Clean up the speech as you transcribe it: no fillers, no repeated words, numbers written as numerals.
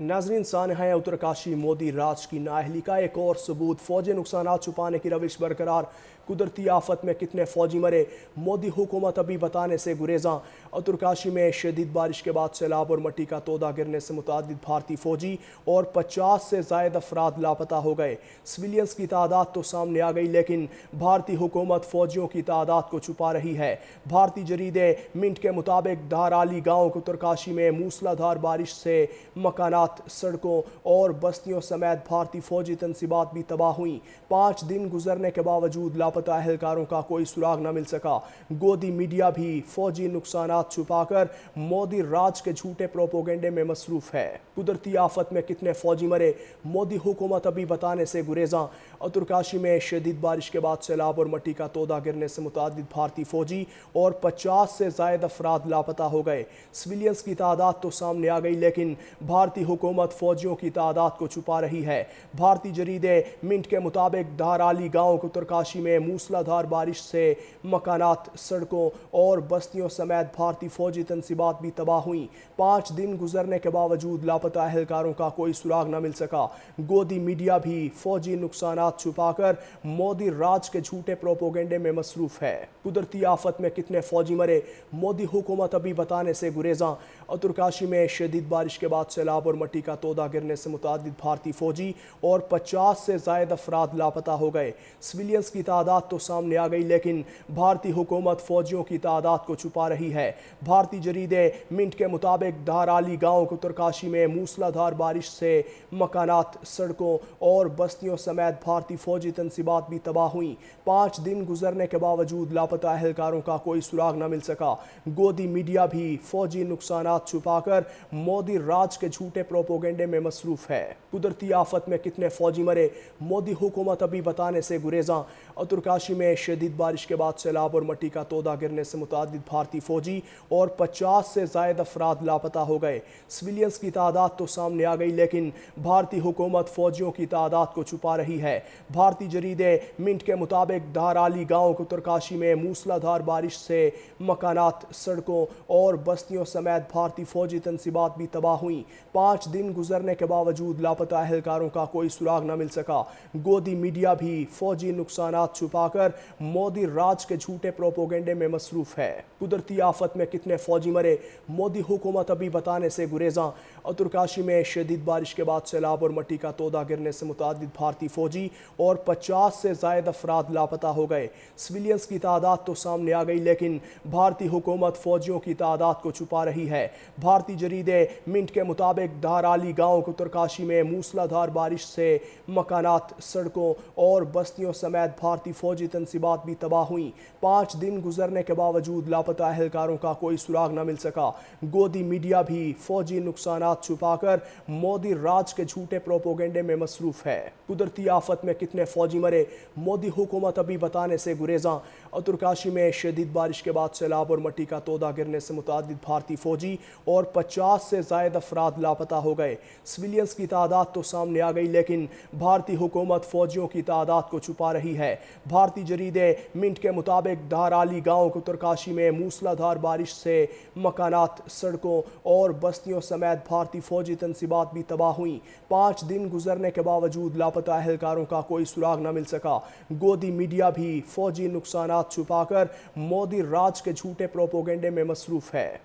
नाजरीन, सानहाय उत्तरकाशी मोदी राज की नाअहली का एक और सबूत। फौजी नुकसानात छुपाने की रविश बरकरार, कुदरती आफत में कितने फौजी मरे, मोदी हुकूमत अभी बताने से गुरेजा। उत्तरकाशी में शदीद बारिश के बाद सैलाब और मट्टी का तोदा गिरने से मुतअद्दिद भारतीय फौजी और 50 से ज़ायद अफराद लापता हो गए। सिविलियंस की तादाद तो सामने आ गई, लेकिन भारतीय हुकूमत फौजियों की तादाद को छुपा रही है। भारतीय जरीदे मिंट के मुताबिक धाराली गाँव उत्तरकाशी में मूसलाधार बारिश से मकानात, सड़कों और बस्तियों समेत भारतीय फौजी तंसीबात भी तबाह हुई। 5 दिन गुजरने के बावजूद लापता अहलकारों का कोई सुराग न मिल सका। गोदी मीडिया भी फौजी नुकसानात छुपाकर मोदी राज के झूठे प्रोपोगेंडे में मसरूफ है। कुदरती आफत में कितने फौजी मरे, मोदी हुकूमत अभी बताने से गुरेजा। उत्तरकाशी में शदीद बारिश के बाद सैलाब और मट्टी का तोदा गिरने से मुतअद्दिद भारतीय फौजी और 50 से ज़ायद अफराद लापता हो गए। सिविलियंस की तादाद तो सामने आ गई, लेकिन भारतीय हुकूमत फौजियों की तादाद को छुपा रही है। भारतीय जरीदे मिंट के मुताबिक धाराली गाँव उत्तरकाशी में मूसलाधार बारिश से मकानात, सड़कों और बस्तियों समेत भारतीय फौजी तंसीबात भी तबाह हुई। 5 दिन गुजरने के बावजूद लापता अहलकारों का कोई सुराग न मिल सका। गोदी मीडिया भी फौजी नुकसानात छुपाकर मोदी राज के झूठे प्रोपोगेंडे में मसरूफ है। कुदरती आफत में कितने फौजी मरे, मोदी हुकूमत अभी बताने से गुरेजा। उत्तरकाशी में शदीद बारिश के बाद सैलाब और मट्टी का तोदा गिरने से मुतअद्दिद भारतीय फौजी और 50 से ज़ायद अफराद लापता हो गए। सिविलियंस की तादाद तो सामने आ गई, लेकिन भारतीय हुकूमत फौजियों की तादाद को छुपा रही है। भारतीय जरीदे मिंट के मुताबिक धाराली गाँव उत्तरकाशी में मूसलाधार बारिश से मकानात, सड़कों और बस्तियों समेत भारतीय फौजी तंसीबात भी तबाह हुई। 5 दिन गुजरने के बावजूद लापता अहलकारों का कोई सुराग न मिल सका। गोदी मीडिया भी फौजी नुकसानात छुपाकर मोदी राज के झूठे प्रोपोगेंडे में मसरूफ है। कुदरती आफत में कितने फौजी मरे, मोदी हुकूमत अभी बताने से गुरेजा। उत्तरकाशी में शदीद बारिश के बाद सैलाब और मट्टी का तोदा गिरने से मुतअद्दिद भारतीय फौजी और 50 से ज़ायद अफराद लापता हो गए। सिविलियंस की तादाद तो सामने आ गई, लेकिन भारतीय हुकूमत फौजियों की तादाद को छुपा रही है। भारतीय जरीदे मिंट के मुताबिक धाराली गाँव उत्तरकाशी में मूसलाधार बारिश से मकानात, सड़कों और बस्तियों समेत भारतीय फौजी तंसीबात भी तबाह हुई। 5 दिन गुजरने के बावजूद लापता अहलकारों का कोई सुराग न मिल सका। गोदी मीडिया भी फौजी नुकसानात छुपाकर मोदी राज के झूठे प्रोपोगेंडे में मसरूफ है। कुदरती आफत में कितने फौजी मरे, मोदी हुकूमत अभी बताने से गुरेजा। उत्तरकाशी में शदीद बारिश के बाद सैलाब और मट्टी का तोदा गिरने से मुतअद्दिद भारतीय फौजी और 50 से ज़ायद अफराद लापता हो गए। सिविलियंस की तादाद तो सामने आ गई, लेकिन भारतीय हुकूमत फौजियों की तादाद को छुपा रही है। भारतीय जरीदे मिंट के मुताबिक धाराली गाँव उत्तरकाशी में मूसलाधार बारिश से मकानात, सड़कों और बस्तियों समेत भारतीय फौजी तंसीबात भी तबाह हुई। 5 दिन गुजरने के बावजूद लापता अहलकारों का कोई सुराग न मिल सका। गोदी मीडिया भी फौजी नुकसानात छुपाकर मोदी राज के झूठे प्रोपोगेंडे में मसरूफ है। कुदरती आफत में कितने फौजी मरे, मोदी हुकूमत अभी बताने से गुरेजा। उत्तरकाशी में शदीद बारिश के बाद सैलाब और मट्टी का तोदा गिरने से मुतअद्दिद भारतीय फौजी और 50 से ज़ायद अफराद लापता हो गए। सिविलियंस की तादाद तो सामने आ गई, लेकिन भारतीय हुकूमत फौजियों की तादाद को छुपा रही है। भारतीय जरीदे मिंट के मुताबिक धाराली गाँव उत्तरकाशी में मूसलाधार बारिश से मकानात, सड़कों और बस्तियों समेत भारतीय फौजी तंसीबात भी तबाह हुई। 5 दिन गुजरने के बावजूद लापता अहलकारों का कोई सुराग न मिल सका। गोदी मीडिया भी फौजी नुकसानात छुपाकर मोदी राज के झूठे प्रोपोगेंडे में मसरूफ है।